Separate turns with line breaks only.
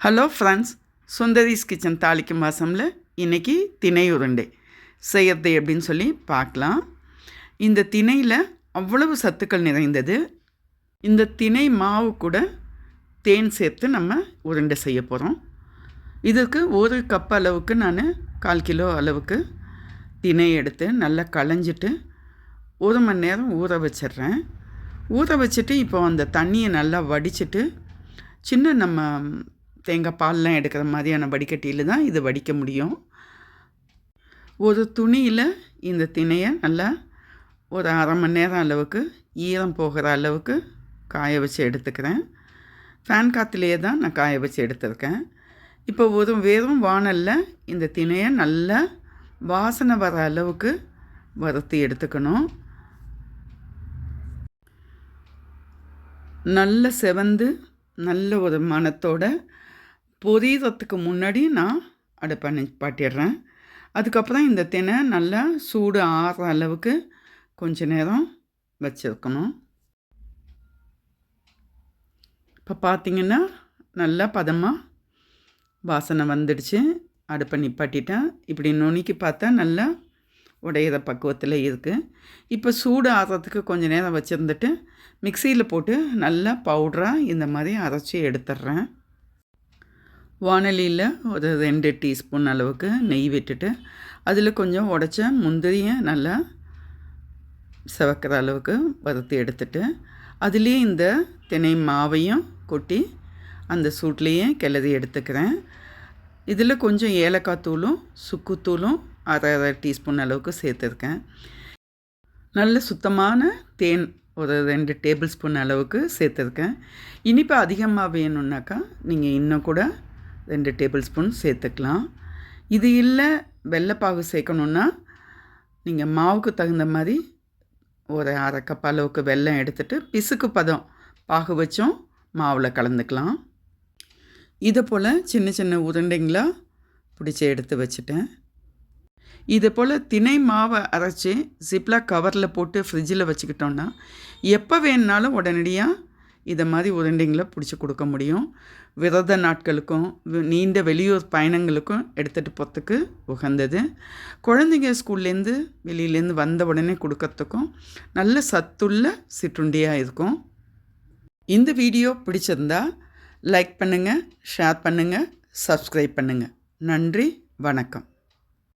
Hello friends, Sundari's kitchen தாளிக்கும் வாசமில் இன்றைக்கி திணை உருண்டை செய்யறது எப்படின்னு சொல்லி பார்க்கலாம். இந்த திணையில் அவ்வளவு சத்துக்கள் நிறைந்தது. இந்த திணை மாவு கூட தேன் சேர்த்து நம்ம உருண்டை செய்ய போகிறோம். இதுக்கு 1 கப் அளவுக்கு நான் 1/4 கிலோ அளவுக்கு திணை எடுத்து நல்லா களைஞ்சிட்டு 1 மணி நேரம் ஊற வச்சிட்றேன். ஊற வச்சுட்டு இப்போ அந்த தண்ணியை நல்லா வடிச்சிட்டு சின்ன நம்ம தேங்காய் பால்லாம் எடுக்கிற மாதிரியான வடிகட்டியில் தான் இது வடிக்க முடியும். ஒரு துணியில் இந்த திணையை நல்லா ஒரு 1/2 மணி நேரம் அளவுக்கு ஈரம் போகிற அளவுக்கு காய வச்சு எடுத்துக்கிறேன். ஃபேன் காற்றுலேயே தான் நான் காய வச்சு எடுத்துருக்கேன். இப்போ வெறும் வாணலில் இந்த திணையை நல்லா வாசனை வர அளவுக்கு வறுத்து எடுத்துக்கணும். நல்ல செவந்து நல்ல ஒரு மணத்தோட பொரியறதுக்கு முன்னாடி நான் அடுப்பை நிப்பாட்டிடுறேன். அதுக்கப்புறம் இந்த திணை நல்லா சூடு ஆறுற அளவுக்கு கொஞ்ச நேரம் வச்சுருக்கணும். இப்போ பார்த்திங்கன்னா நல்லா பதமாக வாசனை வந்துடுச்சு. அடுப்பை நிப்பாட்டிட்டேன். இப்படி நுணுக்கி பார்த்தா நல்லா உடையிற பக்குவத்தில் இருக்குது. இப்போ சூடு ஆறுறதுக்கு கொஞ்சம் நேரம் வச்சுருந்துட்டு மிக்சியில் போட்டு நல்லா பவுடராக இந்த மாதிரி அரைச்சி எடுத்துட்றேன். வாணலியில் ஒரு 2 டீஸ்பூன் அளவுக்கு நெய் விட்டுட்டு அதில் கொஞ்சம் உடைச்ச முந்திரியை நல்லா சிவக்கிற அளவுக்கு வறுத்து எடுத்துட்டு அதுலேயே இந்த திணை மாவையும் கொட்டி அந்த சூட்லேயே கிளறி எடுத்துக்கிறேன். இதில் கொஞ்சம் ஏலக்காய் தூளும் சுக்குத்தூளும் 1/2 டீஸ்பூன் அளவுக்கு சேர்த்துருக்கேன். நல்ல சுத்தமான தேன் ஒரு 2 டேபிள் ஸ்பூன் அளவுக்கு சேர்த்துருக்கேன். இனிப்பு அதிகமாக வேணும்னாக்கா நீங்கள் இன்னும் கூட 2 டேபிள் ஸ்பூன் சேர்த்துக்கலாம். இது இல்லை வெள்ளைப்பாகு சேர்க்கணுன்னா நீங்கள் மாவுக்கு தகுந்த மாதிரி ஒரு 1/2 கப் அளவுக்கு வெல்லம் எடுத்துகிட்டு பிசுக்கு பதம் பாகு வச்சும் மாவில் கலந்துக்கலாம். இதை போல் சின்ன சின்ன உருண்டைங்களாக பிடிச்சி எடுத்து வச்சுட்டேன். இதை போல் திணை மாவை அரைச்சி ஜிப்லாக் கவரில் போட்டு ஃப்ரிட்ஜில் வச்சுக்கிட்டோன்னா எப்போ வேணுனாலும் உடனடியாக இதை மாதிரி உருண்டைங்களை பிடிச்சி கொடுக்க முடியும். விரத நாட்களுக்கும் நீண்ட வெளியூர் பயணங்களுக்கும் எடுத்துகிட்டு போகிறதுக்கு உகந்தது. குழந்தைங்க ஸ்கூல்லேருந்து வெளியிலேருந்து வந்த உடனே கொடுக்கறதுக்கும் நல்ல சத்துள்ள சிற்றுண்டியாக இருக்கும். இந்த வீடியோ பிடிச்சிருந்தா லைக் பண்ணுங்கள், ஷேர் பண்ணுங்கள், சப்ஸ்கிரைப் பண்ணுங்கள். நன்றி, வணக்கம்.